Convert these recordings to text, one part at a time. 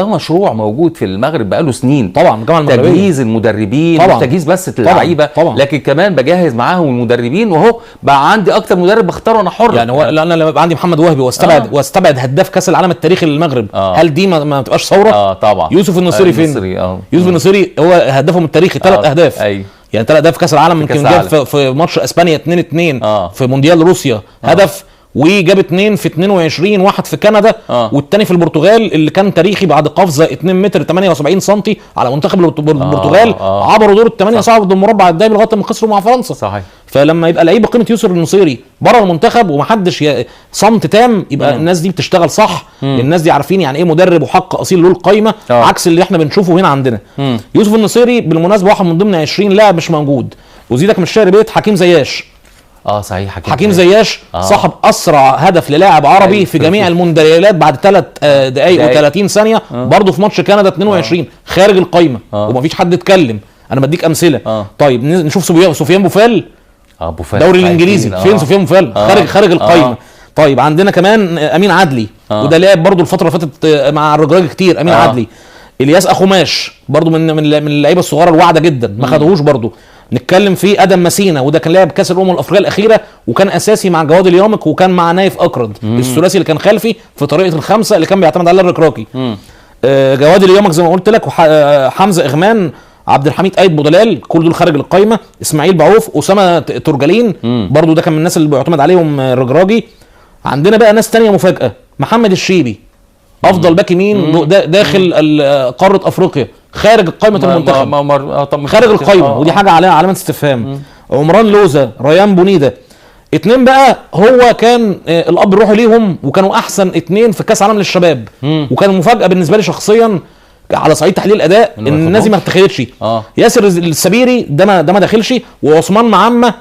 ده مشروع موجود في المغرب بقاله سنين طبعا. الجامعه المغربيه تجهيز المدربين، مش تجهيز بس اللعيبه، لكن كمان بجهز معاهم المدربين، وهو بقى عندي اكتر مدرب بختاره انا حر. يعني هو انا لما يبقى عندي محمد وهبي واستبعد هداف كاس العالم التاريخي للمغرب، هل دي ما بتبقاش ثوره؟ طبعا. يوسف النصيري فين؟ يوسف النصيري هو هدافهم التاريخي 3 اهداف. يعني 3 اهداف كاس العالم، يمكن جاب في ماتش اسبانيا 2-2 في مونديال روسيا هدف، وجاب 2 في 22، واحد في كندا والتاني في البرتغال اللي كان تاريخي بعد قفزه 2 متر 78 سم على منتخب البرتغال. عبروا دور ال8 صعدوا المربع الذهبي لغايه ما خسروا مع فرنسا. صحيح. فلما يبقى لعيب بقيمه يوسف النصيري بره المنتخب ومحدش صمت تام، يبقى الناس دي بتشتغل صح. الناس دي عارفين يعني ايه مدرب وحق اصيل له القايمه، عكس اللي احنا بنشوفه هنا عندنا. يوسف النصيري بالمناسبه واحد من ضمن 20 لاعب مش موجود. وزيدك من الشعر بيت حكيم زياش. صحيح. حكيم زياش صاحب اسرع هدف للاعب عربي في جميع المونديالات بعد 3 دقائق و30 ثانيه، برضه في ماتش كندا 22 خارج القايمه ومفيش حد اتكلم. انا بديك امثله. طيب نشوف سفيان بوفال، الدوري الانجليزي. فين سفيان بوفال؟ خارج القايمه. طيب عندنا كمان امين عدلي، وده لعب برضه الفتره اللي فاتت مع الرجراجي كتير. امين عدلي. الياس اخوماش برضه من اللعيبه الصغيره الواعده جدا، ما خدوهوش برضه. نتكلم في ادم مسينا، وده كان لاعب كاس الامم الافريقيه الاخيره وكان اساسي مع جواد اليومك وكان مع نايف اكرد، الثلاثي اللي كان خلفي في طريقه الخمسه اللي كان بيعتمد عليها الركراكي. جواد اليومك زي ما قلت لك، حمزه اغمان، عبد الحميد ايد بودلال، كل دول خارج القايمه. اسماعيل بعوف، اسامه ترجلين برضو ده كان من الناس اللي بيعتمد عليهم الرجراجي. عندنا بقى ناس تانية مفاجاه، محمد الشيبي افضل باك يمين داخل قاره افريقيا، خارج قائمه المنتخب، خارج القايمه، ودي حاجه عليها علامه استفهام. عمران لوزة، ريان بونيده، 2 بقى هو كان الاب الروحي ليهم، وكانوا احسن 2 في كاس عالم للشباب. وكان مفاجاه بالنسبه لي شخصيا على صعيد تحليل الاداء ان الناس دي ما اتخذتش. ياسر السبيري ده ما داخلش، وعثمان معمه،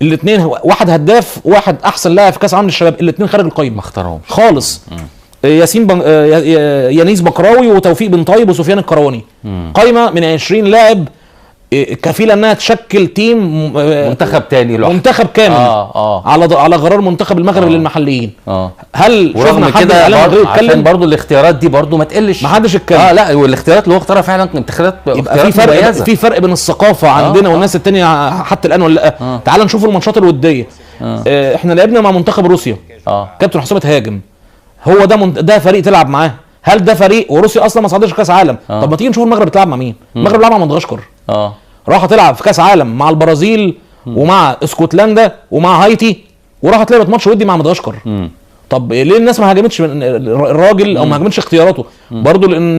الاثنين واحد هداف واحد احسن لاعب في كاس عالم للشباب، الاثنين خارج القايمه، ما اختارهمش خالص. يانيس بكراوي وتوفيق بن طيب وسفيان الكرواني. قايمه من 20 لاعب كفيله انها تشكل تيم منتخب تاني لوحده، منتخب كامل على غرار منتخب المغرب للمحليين. هل شفنا حد عشان برضو الاختيارات دي برضو ما تقلش، ما حدش اتكلم. لا، والاختيارات اللي هو اختارها فعلا اختيارات في فرق بين الثقافه عندنا والناس التانية حتى الان ولا لا؟ تعال نشوف الماتشات الوديه. احنا لعبنا مع منتخب روسيا، كابتن حسام هاجم. هو ده فريق تلعب معاه؟ هل ده فريق وروسيا اصلا ما صعدش كاس عالم؟ طب ما تيجي نشوف المغرب بتلعب مع مين؟ المغرب بتلعب مع مدغشقر، راح تلعب في كاس عالم مع البرازيل ومع اسكتلندا ومع هايتي، وراحت لعبت ماتش ودي مع مدغشقر. طب ليه الناس ما هاجمتش الراجل او ما هاجمتش اختياراته؟ برضو لان